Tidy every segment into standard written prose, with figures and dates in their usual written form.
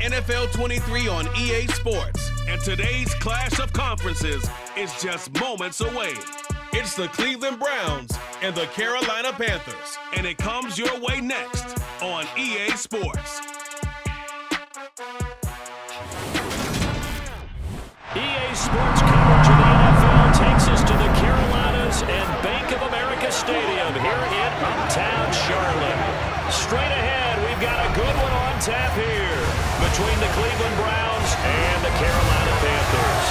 NFL 23 on EA Sports. And today's clash of conferences is just moments away. It's the Cleveland Browns and the Carolina Panthers. And it comes your way next on EA Sports. EA Sports coverage of the NFL takes us to the Carolinas and Bank of America Stadium here in uptown Charlotte. Straight ahead, we've got a good one on tap here between the Cleveland Browns and the Carolina Panthers.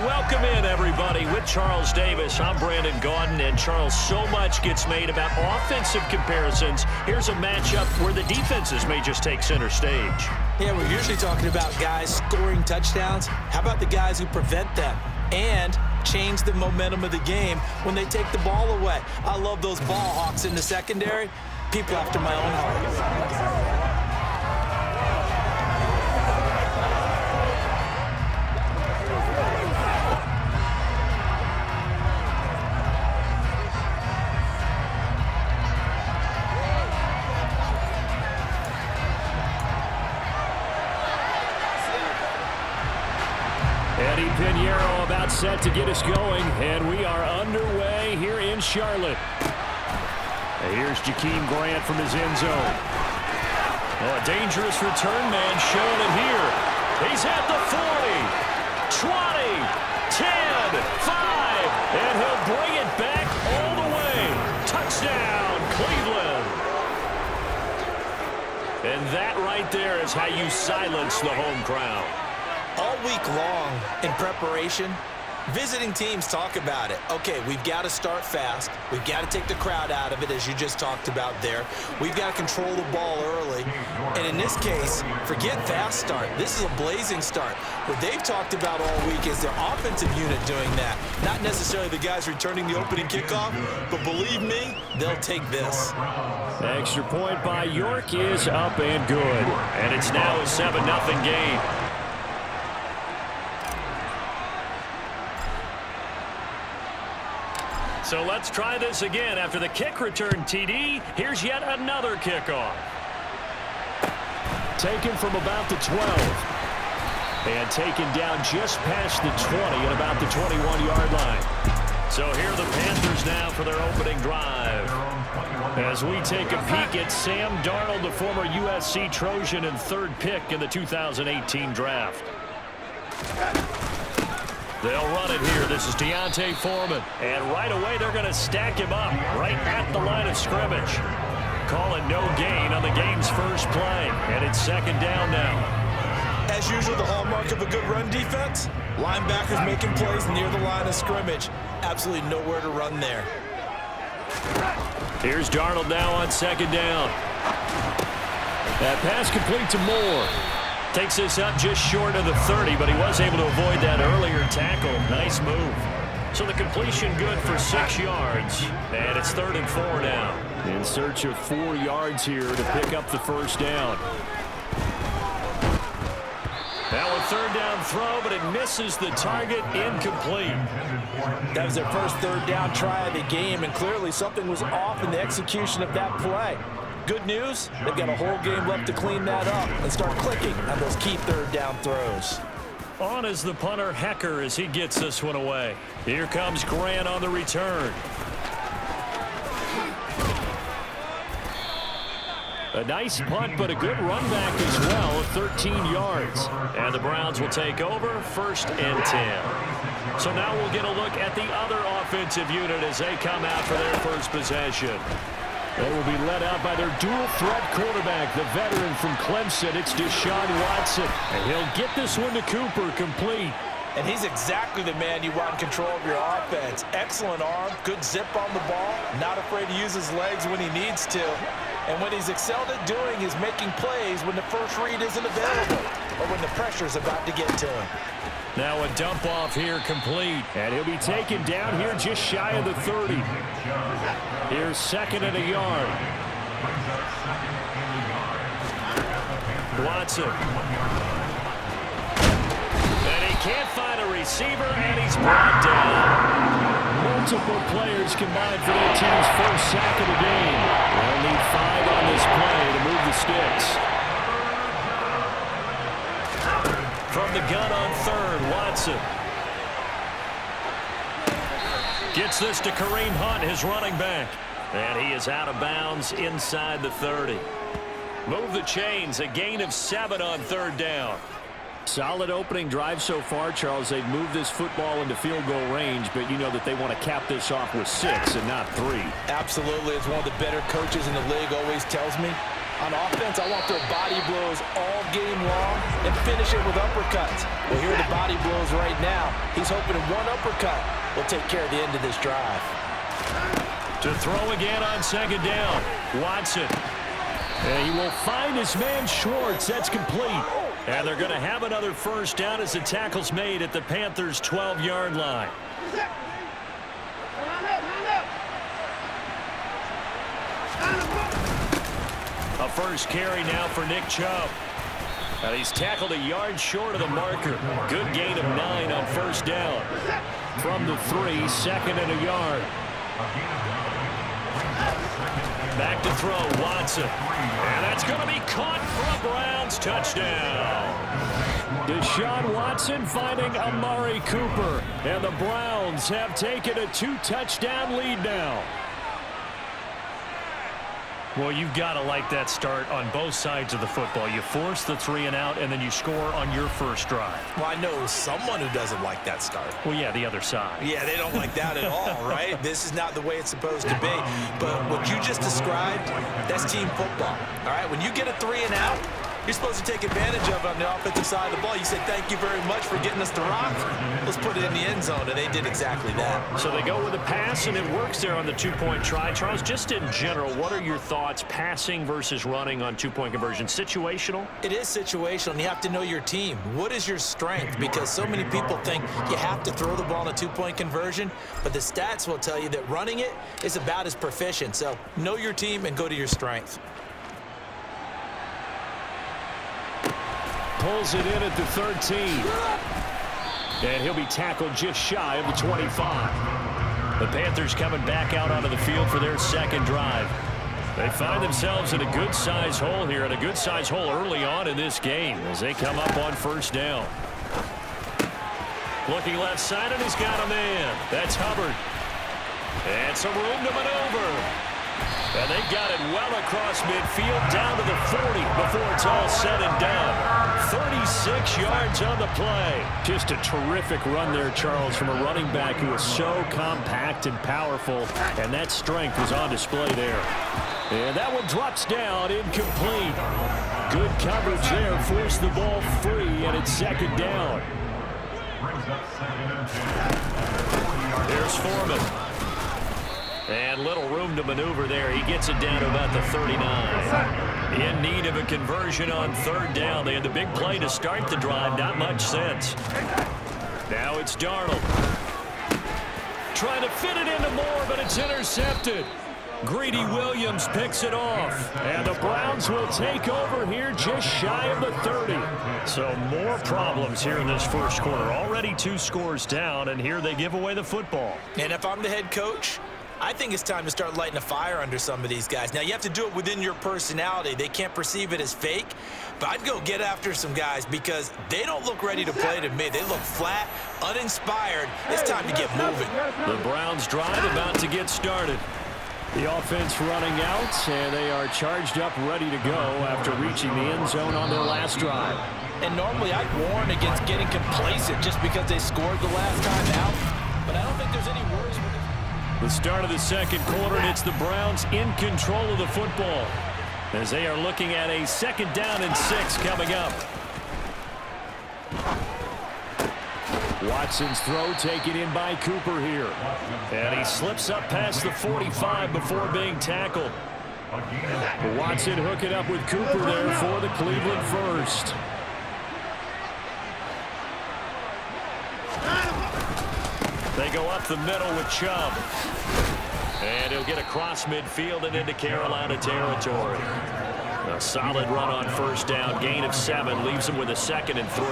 Welcome in, everybody. With Charles Davis, I'm Brandon Gaudin, and Charles, so much gets made about offensive comparisons. Here's a matchup where the defenses may just take center stage. Yeah, we're usually talking about guys scoring touchdowns. How about the guys who prevent them and change the momentum of the game when they take the ball away? I love those ball hawks in the secondary. People after my own heart. Pinheiro about set to get us going, and we are underway here in Charlotte. And here's Jakeem Grant from his end zone. Oh, a dangerous return man showing it here. He's at the 40, 20, 10, 5, and he'll bring it back all the way. Touchdown, Cleveland. And that right there is how you silence the home crowd. All week long in preparation, visiting teams talk about it. Okay, we've got to start fast. We've got to take the crowd out of it, as you just talked about there. We've got to control the ball early. And in this case, forget fast start. This is a blazing start. What they've talked about all week is their offensive unit doing that. Not necessarily the guys returning the opening kickoff, but believe me, they'll take this. Extra point by York is up and good. And it's now a 7-0 game. So let's try this again. After the kick return TD, here's yet another kickoff. Taken from about the 12. And taken down just past the 20 at about the 21-yard line. So here are the Panthers now for their opening drive. As we take a peek at Sam Darnold, the former USC Trojan and third pick in the 2018 draft. They'll run it here. This is Deontay Foreman. And right away, they're going to stack him up right at the line of scrimmage. Calling no gain on the game's first play. And it's second down now. As usual, the hallmark of a good run defense, linebackers making plays near the line of scrimmage. Absolutely nowhere to run there. Here's Darnold now on second down. That pass complete to Moore. Takes this up just short of the 30, but he was able to avoid that earlier tackle. Nice move. So the completion good for 6 yards. And it's 3rd and 4 now. In search of 4 yards here to pick up the first down. Now a 3rd down throw, but it misses the target, incomplete. That was their first 3rd down try of the game, and clearly something was off in the execution of that play. Good news, they've got a whole game left to clean that up and start clicking on those key 3rd down throws. On is the punter, Hecker, as he gets this one away. Here comes Grant on the return. A nice punt, but a good run back as well, 13 yards. And the Browns will take over, 1st and 10. So now we'll get a look at the other offensive unit as they come out for their first possession. They will be led out by their dual-threat quarterback, the veteran from Clemson. It's Deshaun Watson. And he'll get this one to Cooper, complete. And he's exactly the man you want in control of your offense. Excellent arm, good zip on the ball, not afraid to use his legs when he needs to. And what he's excelled at doing is making plays when the first read isn't available or when the pressure's about to get to him. Now a dump off here complete. And he'll be taken down here just shy of the 30. Here's 2nd and a yard. Watson. And he can't find a receiver, and he's brought down. Multiple players combined for their team's first sack of the game. They'll need 5 on this play to move the sticks. From the gun on third, Watson. Gets this to Kareem Hunt, his running back. And he is out of bounds inside the 30. Move the chains, a gain of 7 on third down. Solid opening drive so far, Charles. They've moved this football into field goal range, but you know that they want to cap this off with 6 and not 3. Absolutely. As one of the better coaches in the league always tells me, on offense, I want their body blows all game long and finish it with uppercuts. Well, here are the body blows right now. He's hoping one uppercut will take care of the end of this drive. To throw again on second down, Watson. And he will find his man Schwartz. That's complete. And they're going to have another first down as the tackle's made at the Panthers' 12-yard line. A first carry now for Nick Chubb. And he's tackled a yard short of the marker. Good gain of 9 on first down. From the 3, second and a yard. Back to throw, Watson. And that's going to be caught for a Browns touchdown. Deshaun Watson finding Amari Cooper. And the Browns have taken a 2-touchdown lead now. Well, you've got to like that start on both sides of the football. You force the 3 and out, and then you score on your first drive. Well, I know someone who doesn't like that start. Well, yeah, the other side. Yeah, they don't like that at all, right? This is not the way it's supposed to be. But what you just described, that's team football, all right? When you get a 3 and out, you're supposed to take advantage of it on the offensive side of the ball. You said, thank you very much for getting us the rock. Let's put it in the end zone, and they did exactly that. So they go with a pass, and it works there on the 2-point try. Charles, just in general, what are your thoughts passing versus running on 2-point conversion? Situational? It is situational, and you have to know your team. What is your strength? Because so many people think you have to throw the ball in a 2-point conversion, but the stats will tell you that running it is about as proficient. So know your team and go to your strength. Pulls it in at the 13. And he'll be tackled just shy of the 25. The Panthers coming back out onto the field for their second drive. They find themselves in a good-size hole here, and a good-size hole early on in this game as they come up on first down. Looking left side, and he's got a man. That's Hubbard. And some room to maneuver. And they got it well across midfield down to the 40 before it's all said and done. 36 yards on the play. Just a terrific run there, Charles, from a running back who is so compact and powerful, and that strength was on display there. And that one drops down, incomplete. Good coverage there, forced the ball free, and it's second down. Here's Foreman. And little room to maneuver there. He gets it down to about the 39. In need of a conversion on third down. They had the big play to start the drive. Not much sense. Now it's Darnold. Trying to fit it into Moore, but it's intercepted. Greedy Williams picks it off. And the Browns will take over here just shy of the 30. So more problems here in this first quarter. Already 2 scores down, and here they give away the football. And if I'm the head coach, I think it's time to start lighting a fire under some of these guys. Now, you have to do it within your personality. They can't perceive it as fake. But I'd go get after some guys because they don't look ready to play to me. They look flat, uninspired. It's time to get moving. The Browns drive about to get started. The offense running out, and they are charged up, ready to go after reaching the end zone on their last drive. And normally I'd warn against getting complacent just because they scored the last time out. But I don't think there's any worries with it. The start of the second quarter, and it's the Browns in control of the football as they are looking at a 2nd down and 6 coming up. Watson's throw taken in by Cooper here. And he slips up past the 45 before being tackled. Watson hooking up with Cooper there for the Cleveland first. They go up the middle with Chubb. And he'll get across midfield and into Carolina territory. A solid run on first down. Gain of 7 leaves him with a 2nd and 3.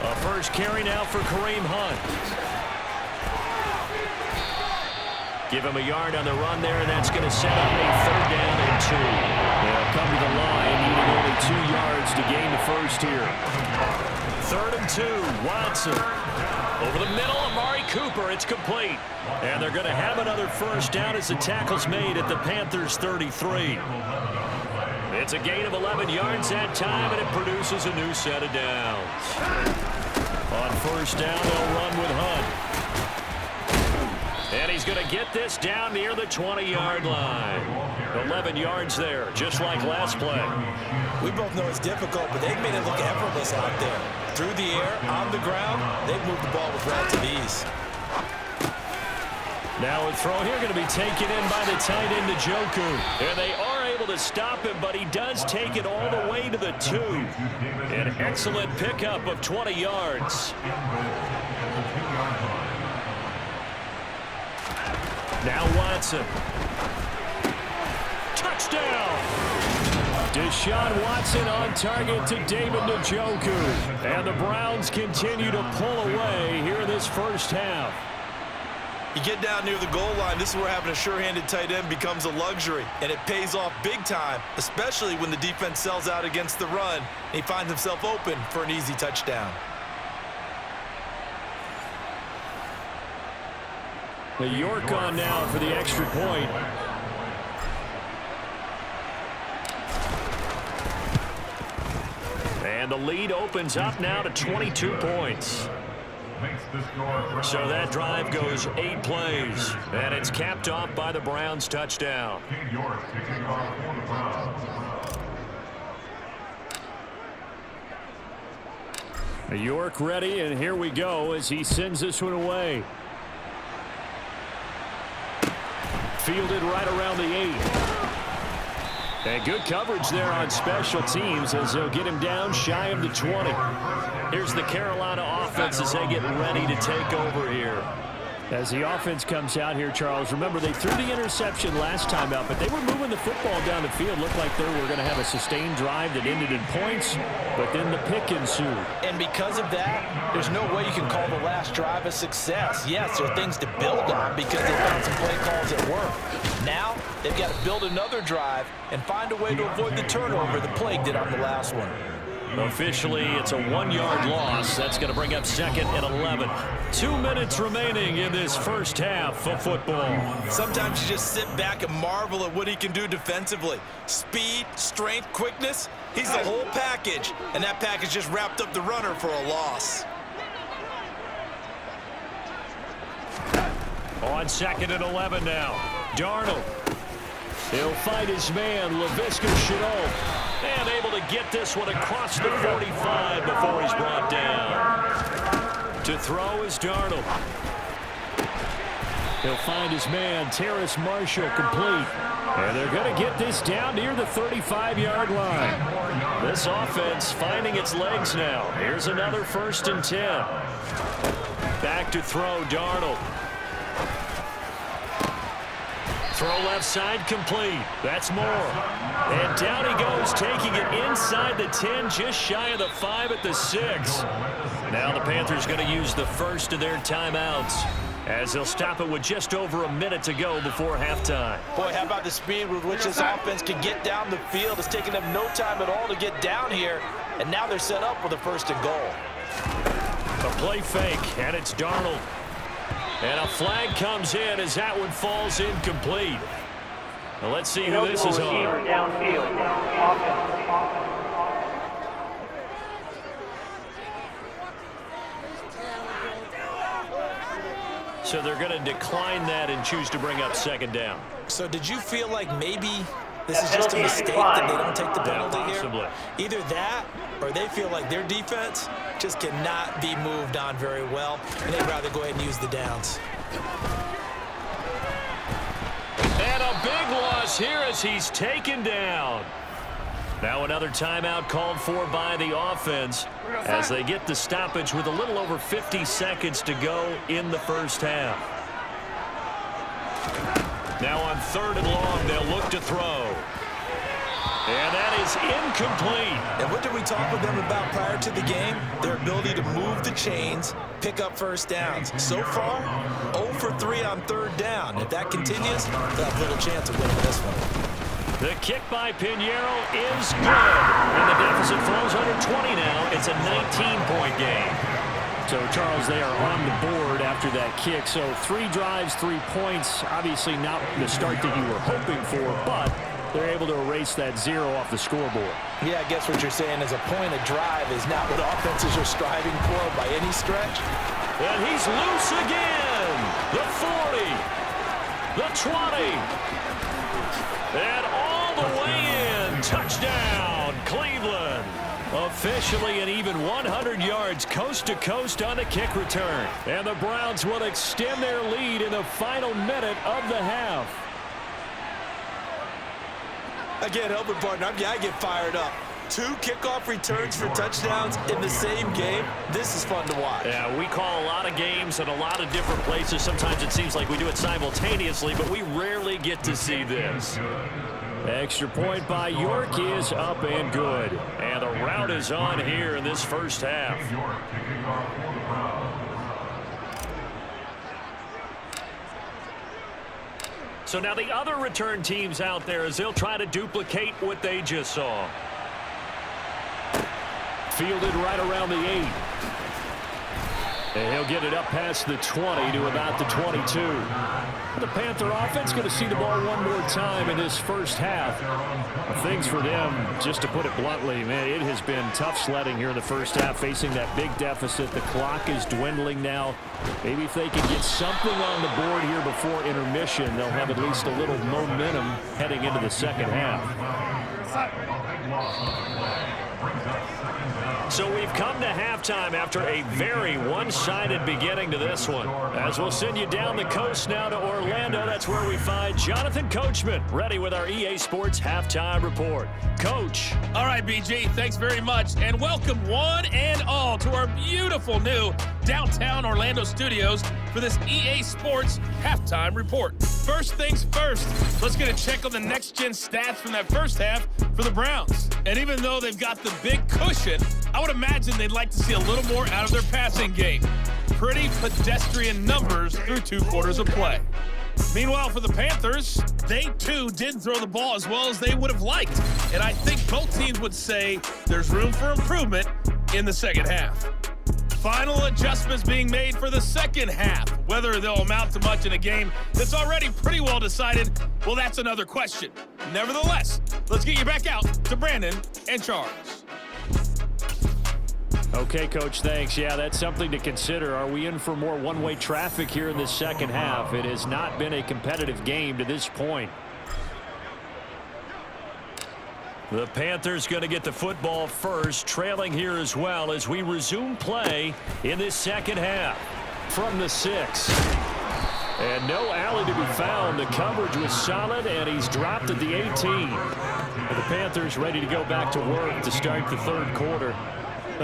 A first carry now for Kareem Hunt. Give him a yard on the run there, and that's going to set up a 3rd down and 2. They'll come to the line, needing only 2 yards to gain the first here. 3rd and 2, Watson. Over the middle, Amari Cooper. It's complete. And they're going to have another first down as the tackle's made at the Panthers' 33. It's a gain of 11 yards that time, and it produces a new set of downs. On first down, they'll run with Hunt. And he's going to get this down near the 20-yard line. 11 yards there, just like last play. We both know it's difficult, but they've made it look effortless out there. Through the air, on the ground, they've moved the ball with relative ease. Now a throw here going to be taken in by the tight end, Njoku. And they are able to stop him, but he does take it all the way to the 2. An excellent pickup of 20 yards. Now Watson. Touchdown! Deshaun Watson on target to David Njoku. And the Browns continue to pull away here in this first half. You get down near the goal line, this is where having a sure-handed tight end becomes a luxury, and it pays off big time, especially when the defense sells out against the run, and he finds himself open for an easy touchdown. The York on now for the extra point. And the lead opens up now to 22 points. So that drive goes 8 plays, and it's capped off by the Browns' touchdown. York ready, and here we go as he sends this one away. Fielded right around the 8. And good coverage there on special teams as they'll get him down shy of the 20. Here's the Carolina offense as they get ready to take over here. As the offense comes out here, Charles, remember they threw the interception last time out, but they were moving the football down the field. Looked like they were going to have a sustained drive that ended in points, but then the pick ensued. And because of that, there's no way you can call the last drive a success. Yes, there are things to build on because they found some play calls that work. Now, they've got to build another drive and find a way to avoid the turnover the Plague did on the last one. Officially, it's a 1-yard loss. That's going to bring up 2nd and 11. 2 minutes remaining in this first half of football. Sometimes you just sit back and marvel at what he can do defensively. Speed, strength, quickness, he's the whole package. And that package just wrapped up the runner for a loss. On 2nd and 11 now. Darnold. He'll fight his man, Laviska Shenault. And able to get this one across the 45 before he's brought down. To throw is Darnold. He'll find his man, Terrace Marshall, complete. And they're going to get this down near the 35-yard line. This offense finding its legs now. Here's another 1st and 10. Back to throw, Darnold. Throw left side complete. That's more. And down he goes, taking it inside the 10, just shy of the 5 at the 6. Now the Panthers going to use the first of their timeouts as they'll stop it with just over a minute to go before halftime. Boy, how about the speed with which this offense can get down the field? It's taken them no time at all to get down here, and now they're set up with a 1st and goal. A play fake, and it's Darnold. And a flag comes in as that one falls incomplete. Now let's see who this is on. So they're going to decline that and choose to bring up 2nd down. So did you feel like maybe this is just a mistake that they don't take the penalty here? Either that or they feel like their defense just cannot be moved on very well, and they'd rather go ahead and use the downs. And a big loss here as he's taken down. Now another timeout called for by the offense as they get the stoppage with a little over 50 seconds to go in the first half. Now on 3rd and long, they'll look to throw. And that is incomplete. And what did we talk with them about prior to the game? Their ability to move the chains, pick up first downs. So far, 0 for 3 on third down. If that continues, they'll have little chance of winning this one. The kick by Pinheiro is good. And the deficit falls under 20 now. It's a 19-point game. So, Charles, they are on the board after that kick. So, 3 drives, 3 points. Obviously not the start that you were hoping for, but they're able to erase that 0 off the scoreboard. Yeah, I guess what you're saying is a point of drive is not what offenses are striving for by any stretch. And he's loose again. The 40. The 20. And all the way in. Touchdown, Cleveland. Officially an even 100 yards coast to coast on the kick return. And the Browns will extend their lead in the final minute of the half. I can't help it, partner. I get fired up. 2 kickoff returns for touchdowns in the same game. This is fun to watch. Yeah, we call a lot of games in a lot of different places. Sometimes it seems like we do it simultaneously, but we rarely get to see this. Extra point by York is up and good. And the route is on here in this first half. So now the other return teams out there as they'll try to duplicate what they just saw. Fielded right around the 8. And he'll get it up past the 20 to about the 22. The Panther offense going to see the ball one more time in this first half. Things for them, just to put it bluntly, man, it has been tough sledding here in the first half, facing that big deficit. The clock is dwindling now. Maybe if they can get something on the board here before intermission, they'll have at least a little momentum heading into the second half. So we've come to halftime after a very one-sided beginning to this one. As we'll send you down the coast now to Orlando, that's where we find Jonathan Coachman, ready with our EA Sports Halftime Report. Coach. All right, BG, thanks very much, and welcome one and all to our beautiful new downtown Orlando studios for this EA Sports Halftime Report. First things first, let's get a check on the next-gen stats from that first half for the Browns. And even though they've got the big cushion, I would imagine they'd like to see a little more out of their passing game. Pretty pedestrian numbers through 2 quarters of play. Meanwhile, for the Panthers, they too didn't throw the ball as well as they would have liked. And I think both teams would say there's room for improvement in the second half. Final adjustments being made for the second half. Whether they'll amount to much in a game that's already pretty well decided, well, that's another question. Nevertheless, let's get you back out to Brandon and Charles. Okay, Coach, thanks. Yeah, that's something to consider. Are we in for more one-way traffic here in the second half? It has not been a competitive game to this point. The Panthers going to get the football first, trailing here as well as we resume play in this second half. From the 6. And no alley to be found. The coverage was solid, and he's dropped at the 18. And the Panthers ready to go back to work to start the third quarter.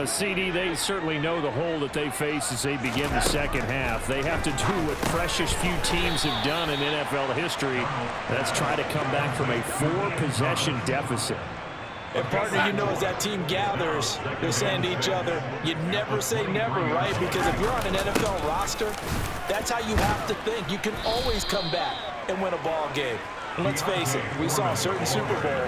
CD, they certainly know the hole that they face as they begin the second half. They have to do what precious few teams have done in NFL history. That's try to come back from a 4-possession deficit. And partner, you know, as that team gathers, they're saying to each other, you never say never, right? Because if you're on an NFL roster, that's how you have to think. You can always come back and win a ball game. And let's face it, we saw a certain Super Bowl,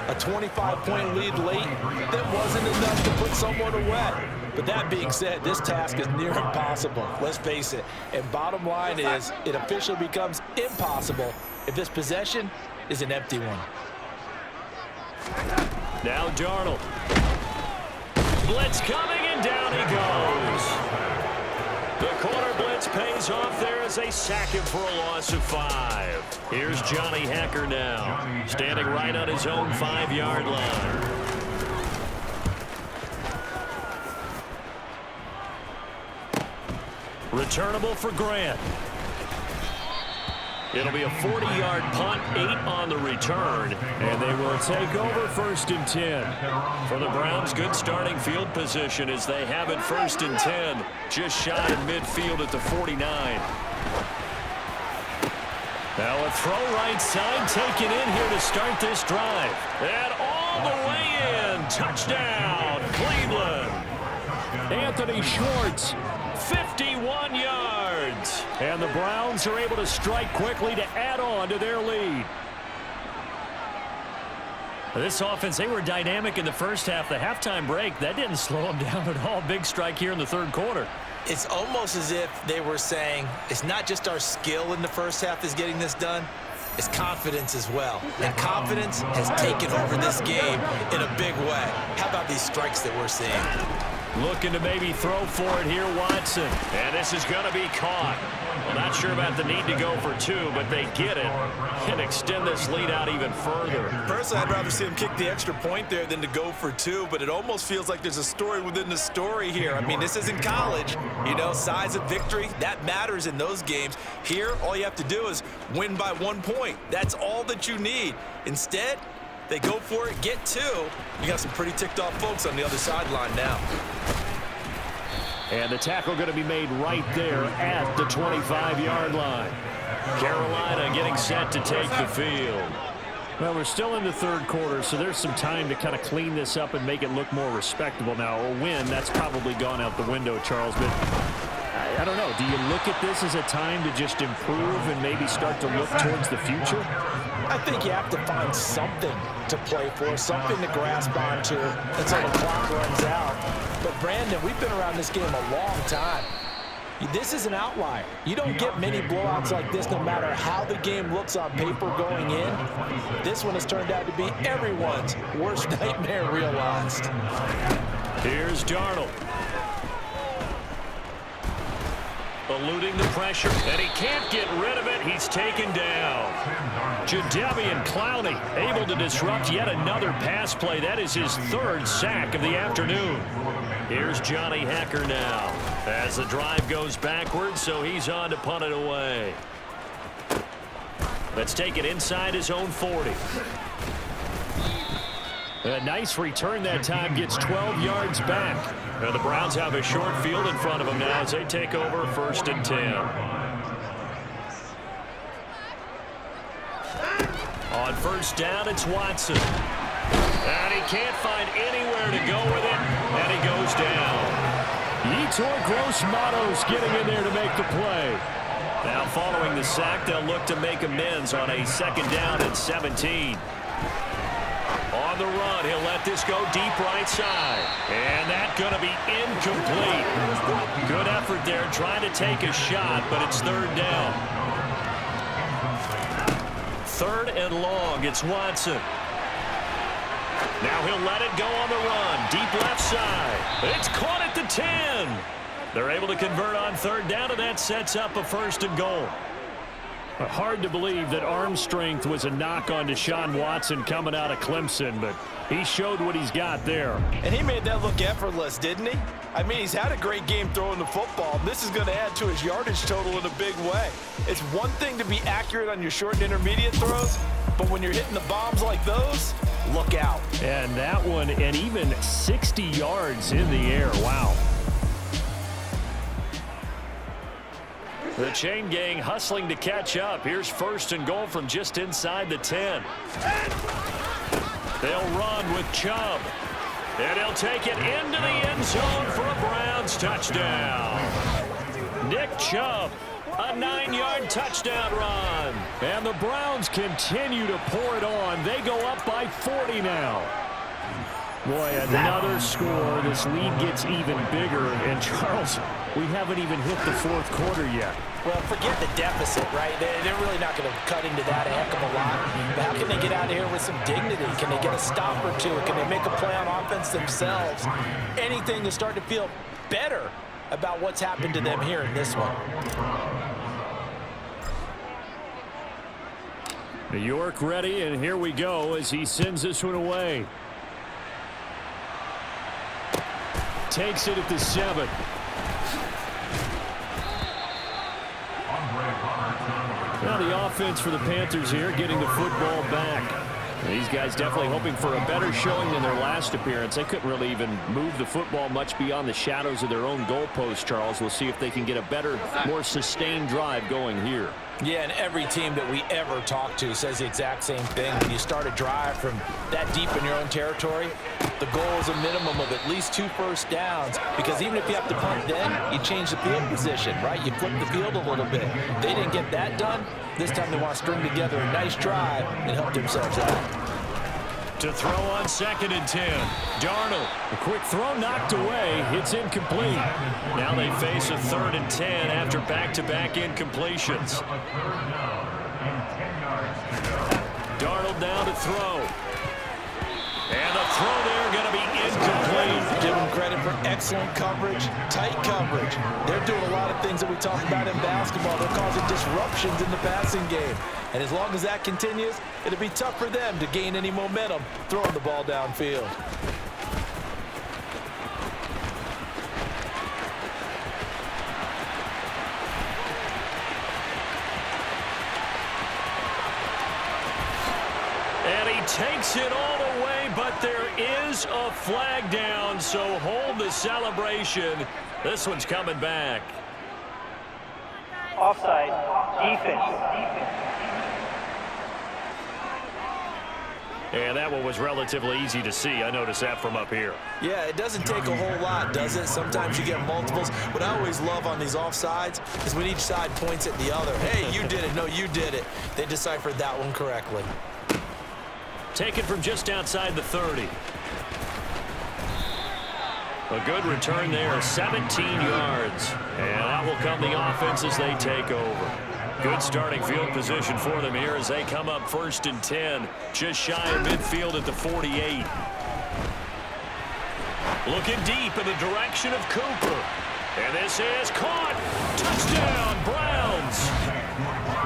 a 25-point lead late that wasn't enough to put someone away. But that being said, this task is near impossible. Let's face it. And bottom line is, it officially becomes impossible if this possession is an empty one. Now Darnold. Blitz coming, and down he goes. The corner blitz pays off there as they sack him for a loss of 5. Here's Johnny Hecker now, standing right on his own 5-yard line. Returnable for Grant. It'll be a 40-yard punt, 8 on the return, and they will take over 1st and 10. For the Browns, good starting field position as they have it 1st and 10, just shy of midfield at the 49. Now a throw right side taken in here to start this drive. And all the way in. Touchdown, Cleveland. Anthony Schwartz, 51 yards. And the Browns are able to strike quickly to add on to their lead. This offense, they were dynamic in the first half. The halftime break, that didn't slow them down at all. Big strike here in the third quarter. It's almost as if they were saying, it's not just our skill in the first half that's getting this done, it's confidence as well. And confidence has taken over this game in a big way. How about these strikes that we're seeing? Looking to maybe throw for it here, Watson. And this is going to be caught. Well, not sure about the need to go for two, but they get it and extend this lead out even further. Personally, I'd rather see him kick the extra point there than to go for two, but it almost feels like there's a story within the story here. I mean, this isn't college. You know, size of victory, that matters in those games. Here, all you have to do is win by 1 point. That's all that you need. Instead, they go for it, get two. You got some pretty ticked off folks on the other sideline now. And the tackle going to be made right there at the 25-yard line. Carolina getting set to take the field. Well, we're still in the third quarter, so there's some time to kind of clean this up and make it look more respectable. Now, a win, that's probably gone out the window, Charles, but I don't know. Do you look at this as a time to just improve and maybe start to look towards the future? I think you have to find something to play for, something to grasp onto until the clock runs out. But, Brandon, we've been around this game a long time. This is an outlier. You don't get many blowouts like this no matter how the game looks on paper going in. This one has turned out to be everyone's worst nightmare realized. Here's Darnold. Eluding the pressure, and he can't get rid of it. He's taken down. Jadeveon Clowney able to disrupt yet another pass play. That is his third sack of the afternoon. Here's Johnny Hekker now as the drive goes backwards, so he's on to punt it away. Let's take it inside his own 40. A nice return that time, gets 12 yards back. Now the Browns have a short field in front of them now as they take over 1st and 10. On first down, it's Watson. And he can't find anywhere to go with it, and he goes down. Yetur Gross-Matos getting in there to make the play. Now following the sack, they'll look to make amends on a 2nd down and 17. On the run, he'll let this go deep right side. And that's going to be incomplete. Good effort there trying to take a shot, but it's 3rd down. 3rd and long, it's Watson. Now he'll let it go on the run. Deep left side. It's caught at the 10. They're able to convert on 3rd down, and that sets up a 1st and goal. Hard to believe that arm strength was a knock on Deshaun Watson coming out of Clemson, but he showed what he's got there. And he made that look effortless, didn't he? I mean, he's had a great game throwing the football. This is going to add to his yardage total in a big way. It's one thing to be accurate on your short and intermediate throws, but when you're hitting the bombs like those, look out. And that one, and even 60 yards in the air. Wow. The chain gang hustling to catch up. Here's 1st and goal from just inside the 10. They'll run with Chubb. And he'll take it into the end zone for a Browns touchdown. Nick Chubb, a 9-yard touchdown run. And the Browns continue to pour it on. They go up by 40 now. Boy, another score. This lead gets even bigger. And, Charles, we haven't even hit the 4th quarter yet. Well, forget the deficit, right? They're really not going to cut into that a heck of a lot. But how can they get out of here with some dignity? Can they get a stop or two? Can they make a play on offense themselves? Anything to start to feel better about what's happened to them here in this one. New York ready, and here we go as he sends this one away. Takes it at the 7. Now the offense for the Panthers here getting the football back. These guys definitely hoping for a better showing than their last appearance. They couldn't really even move the football much beyond the shadows of their own goalpost, Charles. We'll see if they can get a better, more sustained drive going here. Yeah, and every team that we ever talk to says the exact same thing. When you start a drive from that deep in your own territory, the goal is a minimum of at least 2 first downs, because even if you have to punt then, you change the field position, right? You flip the field a little bit. They didn't get that done. This time they want to string together a nice drive and help themselves out. To throw on 2nd and 10. Darnold. A quick throw knocked away. It's incomplete. Now they face a 3rd and 10 after back-to-back incompletions. Darnold down to throw. And the throw there going to be incomplete. Give them credit for excellent coverage, tight coverage. They're doing a lot of things that we talk about in basketball. They're causing disruptions in the passing game. And as long as that continues, it'll be tough for them to gain any momentum throwing the ball downfield. And he takes it all the way, but there is a flag down, so hold the celebration. This one's coming back. Offside, defense. And that one was relatively easy to see. I noticed that from up here. Yeah, it doesn't take a whole lot, does it? Sometimes you get multiples. What I always love on these offsides is when each side points at the other. Hey, you did it. No, you did it. They deciphered that one correctly. Taken from just outside the 30. A good return there, 17 yards. And out will come the offense as they take over. Good starting field position for them here as they come up 1st and 10, just shy of midfield at the 48. Looking deep in the direction of Cooper. And this is caught. Touchdown, Browns.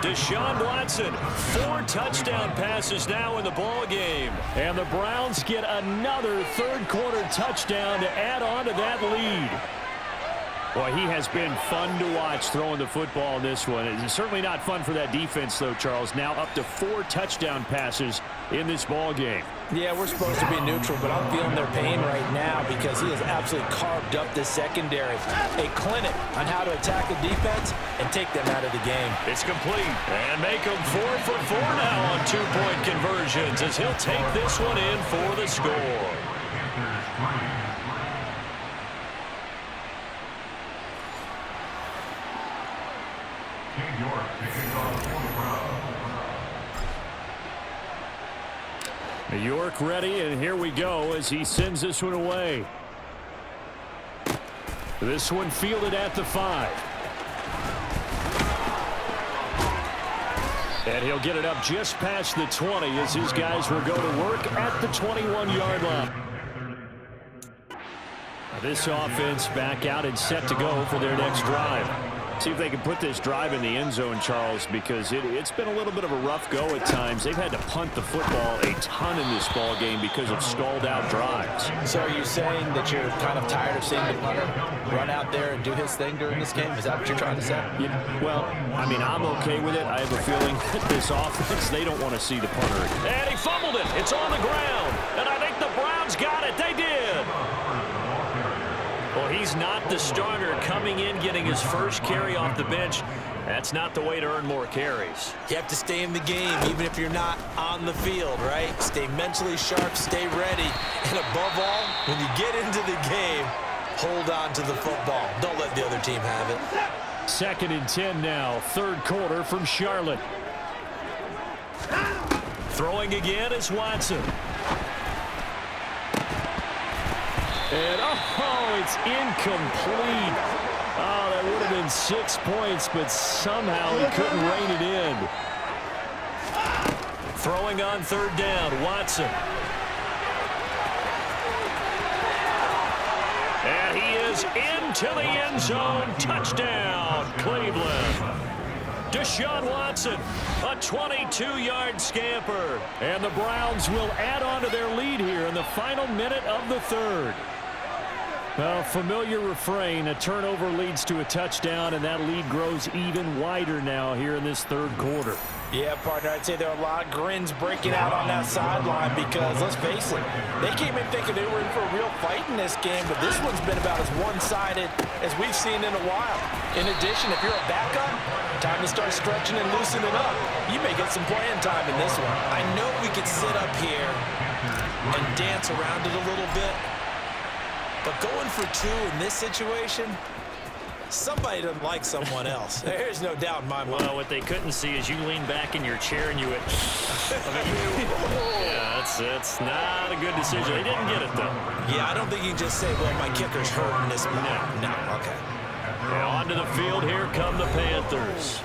Deshaun Watson, 4 touchdown passes now in the ball game. And the Browns get another 3rd quarter touchdown to add on to that lead. Boy, he has been fun to watch throwing the football in this one. It's certainly not fun for that defense, though, Charles. Now up to 4 touchdown passes in this ball game. Yeah, we're supposed to be neutral, but I'm feeling their pain right now because he has absolutely carved up this secondary. A clinic on how to attack the defense and take them out of the game. It's complete. And make them 4 for 4 now on 2-point conversions as he'll take this one in for the score. York ready, and here we go as he sends this one away. This one fielded at the 5. And he'll get it up just past the 20 as his guys will go to work at the 21-yard line. This offense back out and set to go for their next drive. See if they can put this drive in the end zone, Charles, because it's been a little bit of a rough go at times. They've had to punt the football a ton in this ball game because of stalled-out drives. So are you saying that you're kind of tired of seeing the punter run out there and do his thing during this game? Is that what you're trying to say? Yeah, well, I mean, I'm okay with it. I have a feeling that this offense, they don't want to see the punter. And he fumbled it. It's on the ground. And I think the Browns got it. They did. Well, he's not the starter coming in, getting his first carry off the bench. That's not the way to earn more carries. You have to stay in the game, even if you're not on the field, right? Stay mentally sharp, stay ready. And above all, when you get into the game, hold on to the football. Don't let the other team have it. 2nd and 10 now, 3rd quarter from Charlotte. Throwing again is Watson. And, oh, it's incomplete. Oh, that would have been 6 points, but somehow he couldn't rein it in. Throwing on 3rd down, Watson. And he is into the end zone. Touchdown, Cleveland. Deshaun Watson, a 22-yard scamper. And the Browns will add on to their lead here in the final minute of the 3rd. Well, familiar refrain, a turnover leads to a touchdown, and that lead grows even wider now here in this 3rd quarter. Yeah, partner, I'd say there are a lot of grins breaking out on that sideline because, let's face it, they came in thinking they were in for a real fight in this game, but this one's been about as one-sided as we've seen in a while. In addition, if you're a backup, time to start stretching and loosening up. You may get some playing time in this one. I know we could sit up here and dance around it a little bit, but going for two in this situation, somebody doesn't like someone else. There's no doubt in my mind. Well, what they couldn't see is you lean back in your chair and you went, yeah, that's not a good decision. They didn't get it, though. Yeah, I don't think you can just say, well, my kicker's hurting this spot. No, okay. And onto the field, here come the Panthers.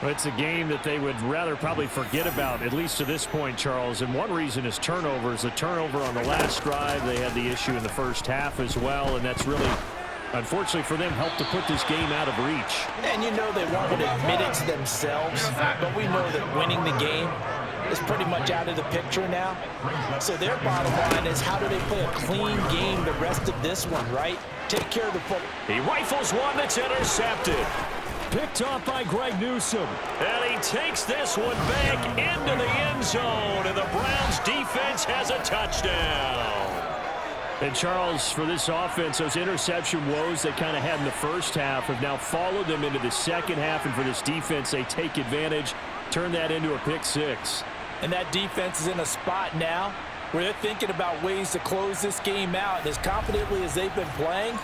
It's a game that they would rather probably forget about, at least to this point, Charles. And one reason is turnovers. The turnover on the last drive, they had the issue in the first half as well, and that's really, unfortunately for them, helped to put this game out of reach. And you know they won't admit it to themselves, but we know that winning the game is pretty much out of the picture now. So their bottom line is, how do they play a clean game the rest of this one, right? Take care of the football. He rifles one that's intercepted. Picked off by Greg Newsome. And he takes this one back into the end zone, and the Browns defense has a touchdown. And Charles, for this offense, those interception woes they kind of had in the first half have now followed them into the second half, and for this defense, they take advantage, turn that into a pick six. And that defense is in a spot now where they're thinking about ways to close this game out. And as confidently as they've been playing,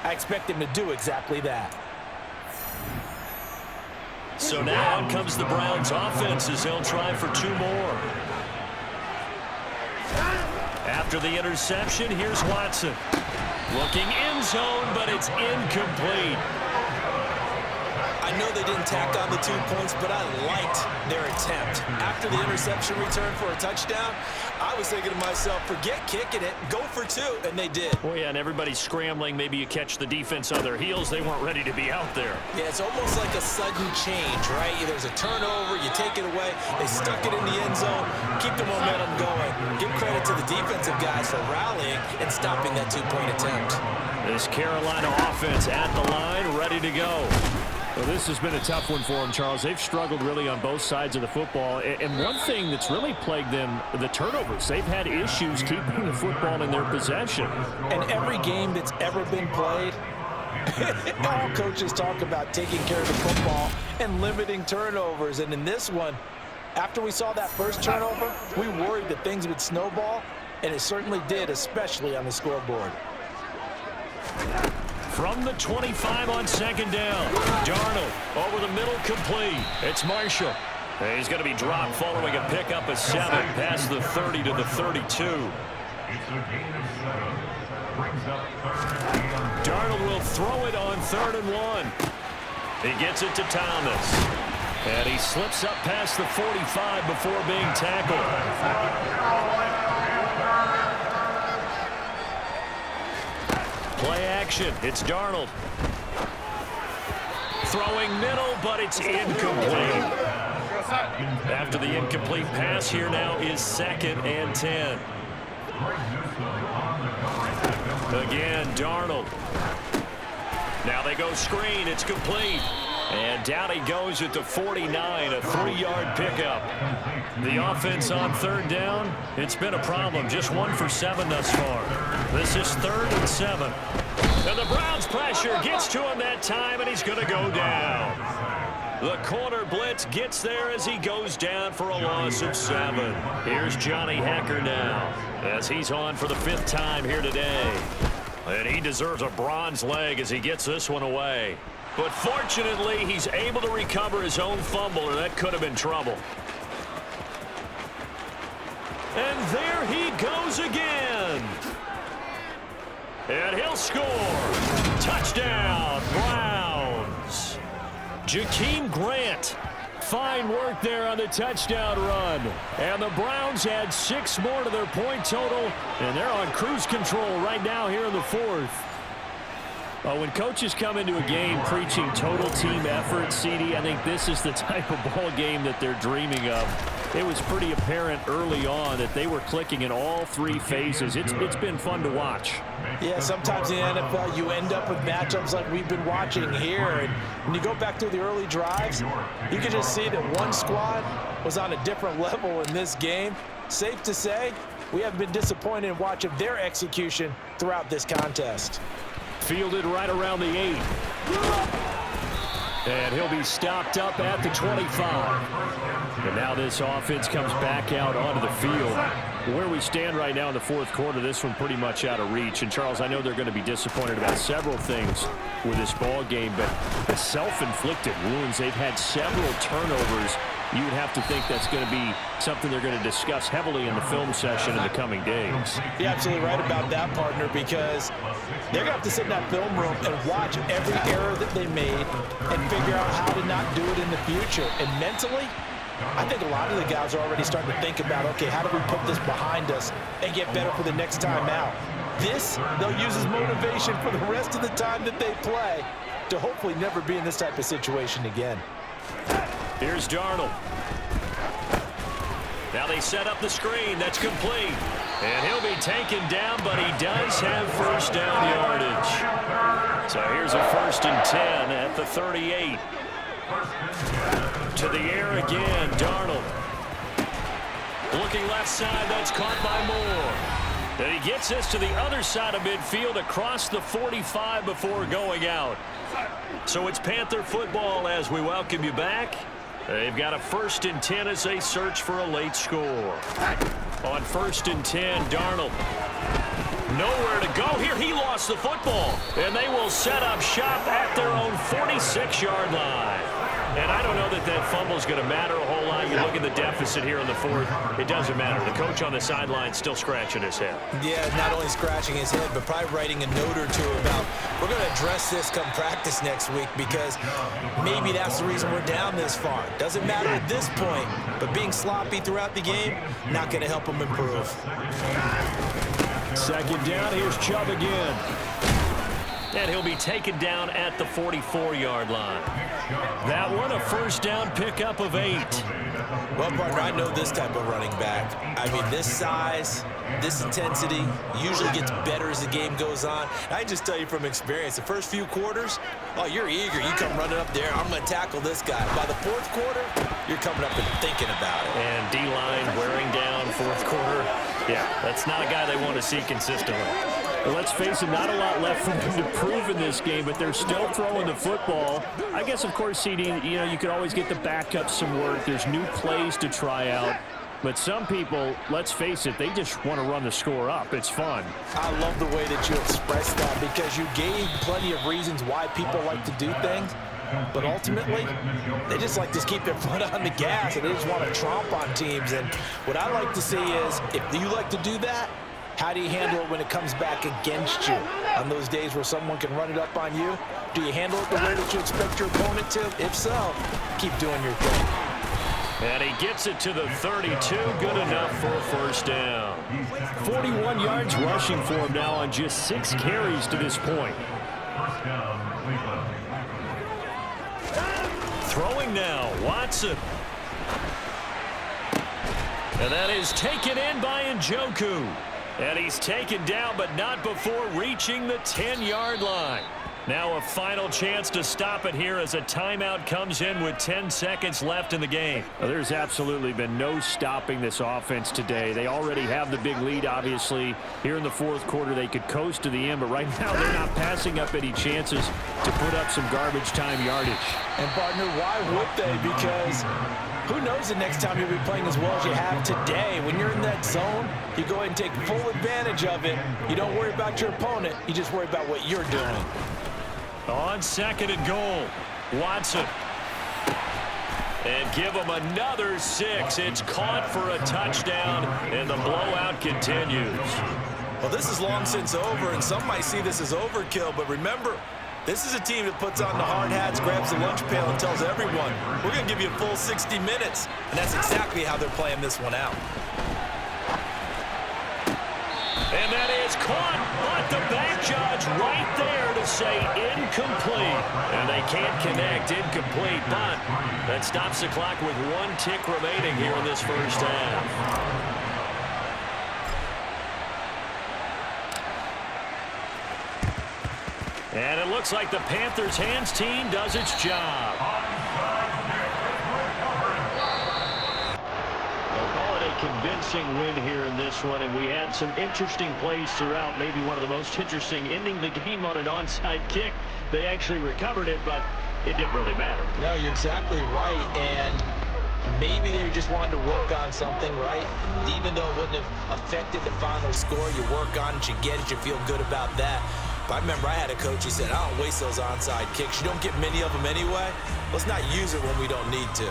I expect them to do exactly that. So now on comes the Browns offense as they'll try for two more. After the interception, here's Watson. Looking end zone, but it's incomplete. I know they didn't tack on the 2 points, but I liked their attempt. After the interception return for a touchdown, I was thinking to myself, forget kicking it, go for two, and they did. Oh, yeah, and everybody's scrambling. Maybe you catch the defense on their heels. They weren't ready to be out there. Yeah, it's almost like a sudden change, right? There's a turnover, you take it away, they stuck it in the end zone, keep the momentum going. Give credit to the defensive guys for rallying and stopping that 2-point attempt. This Carolina offense at the line, ready to go. Well, this has been a tough one for them, Charles. They've struggled really on both sides of the football. And one thing that's really plagued them, the turnovers. They've had issues keeping the football in their possession. And every game that's ever been played, all coaches talk about taking care of the football and limiting turnovers. And in this one, after we saw that first turnover, we worried that things would snowball, and it certainly did, especially on the scoreboard. From the 25 on second down, Darnold over the middle, complete. It's Marshall. He's going to be dropped following a pickup of 7 past the 30 to the 32. Darnold will throw it on 3rd and 1. He gets it to Thomas. And he slips up past the 45 before being tackled. Play action. It's Darnold. Throwing middle, but it's incomplete. After the incomplete pass, here now is 2nd and 10. Again, Darnold. Now they go screen. It's complete. And down he goes at the 49, a 3-yard pickup. The offense on 3rd down, it's been a problem. Just 1 for 7 thus far. This is 3rd and 7. And the Browns pressure gets to him that time, and he's going to go down. The corner blitz gets there as he goes down for a loss of 7. Here's Johnny Hacker now as he's on for the 5th time here today. And he deserves a bronze leg as he gets this one away. But fortunately, he's able to recover his own fumble, or that could have been trouble. And there he goes again. And he'll score. Touchdown, Browns. Jakeem Grant. Fine work there on the touchdown run. And the Browns add 6 more to their point total, and they're on cruise control right now here in the 4th. When coaches come into a game preaching total team effort, CD, I think this is the type of ball game that they're dreaming of. It was pretty apparent early on that they were clicking in all three phases. It's been fun to watch. Yeah, sometimes in the NFL you end up with matchups like we've been watching here. And when you go back through the early drives, you can just see that one squad was on a different level in this game. Safe to say, we haven't been disappointed in watching their execution throughout this contest. Fielded right around the 8. And he'll be stopped up at the 25. And now this offense comes back out onto the field. Where we stand right now in the fourth quarter, this one pretty much out of reach. And, Charles, I know they're going to be disappointed about several things with this ball game, but the self-inflicted wounds, they've had several turnovers. You would have to think that's going to be something they're going to discuss heavily in the film session in the coming days. You're absolutely right about that, partner, because they're going to have to sit in that film room and watch every error that they made and figure out how to not do it in the future. And mentally, I think a lot of the guys are already starting to think about, okay, how do we put this behind us and get better for the next time out? This, they'll use as motivation for the rest of the time that they play to hopefully never be in this type of situation again. Here's Darnold. Now they set up the screen. That's complete. And he'll be taken down, but he does have first down yardage. So here's a 1st and 10 at the 38. To the air again, Darnold. Looking left side, that's caught by Moore. And he gets this to the other side of midfield across the 45 before going out. So it's Panther football as we welcome you back. They've got a 1st and 10 as they search for a late score. On 1st and 10, Darnold. Nowhere to go here. He lost the football. And they will set up shop at their own 46-yard line. And I don't know that that fumble is going to matter a whole lot. You look at the deficit here in the fourth. It doesn't matter. The coach on the sideline still scratching his head. Yeah, not only scratching his head, but probably writing a note or two about, we're going to address this come practice next week because maybe that's the reason we're down this far. Doesn't matter at this point, but being sloppy throughout the game, not going to help him improve. 2nd down, here's Chubb again. And he'll be taken down at the 44-yard line. That one, a 1st down pickup of 8. Well, partner, I know this type of running back. I mean, this size, this intensity usually gets better as the game goes on. I just tell you from experience, the first few quarters, oh, you're eager. You come running up there, I'm going to tackle this guy. By the 4th quarter, you're coming up and thinking about it. And D-line wearing down 4th quarter. Yeah, that's not a guy they want to see consistently. Well, let's face it, not a lot left for them to prove in this game, but they're still throwing the football. I guess, of course, CD, you know, you could always get the backup some work. There's new plays to try out. But some people, let's face it, they just want to run the score up. It's fun. I love the way that you expressed that because you gave plenty of reasons why people like to do things. But ultimately, they just like to keep their foot on the gas, and they just want to tromp on teams. And what I like to see is, if you like to do that, how do you handle it when it comes back against you? On those days where someone can run it up on you, do you handle it the way that you expect your opponent to? If so, keep doing your thing. And he gets it to the 32. Good enough for a 1st down. 41 yards rushing for him now on just 6 carries to this point. Throwing now, Watson. And that is taken in by Njoku. And he's taken down, but not before reaching the 10-yard line. Now a final chance to stop it here as a timeout comes in with 10 seconds left in the game. Well, there's absolutely been no stopping this offense today. They already have the big lead, obviously. Here in the 4th quarter, they could coast to the end, but right now they're not passing up any chances to put up some garbage time yardage. And, partner, why would they? Because who knows the next time you'll be playing as well as you have today. When you're in that zone, you go ahead and take full advantage of it. You don't worry about your opponent. You just worry about what you're doing. On 2nd and goal, Watson. And give him another 6. It's caught for a touchdown, and the blowout continues. Well, this is long since over, and some might see this as overkill, but remember, this is a team that puts on the hard hats, grabs the lunch pail, and tells everyone, we're going to give you a full 60 minutes. And that's exactly how they're playing this one out. And that is It's caught, but the back judge right there to say incomplete. And they can't connect, incomplete, but that stops the clock with 1 tick remaining here in this first half. And it looks like the Panthers' hands team does its job. They'll call it a convincing win here in this one, and we had some interesting plays throughout. Maybe one of the most interesting, ending the game on an onside kick. They actually recovered it, but it didn't really matter. No, you're exactly right, and maybe they just wanted to work on something, right? Even though it wouldn't have affected the final score, you work on it, you get it, you feel good about that. But I remember I had a coach who said, I don't waste those onside kicks. You don't get many of them anyway. Let's not use it when we don't need to.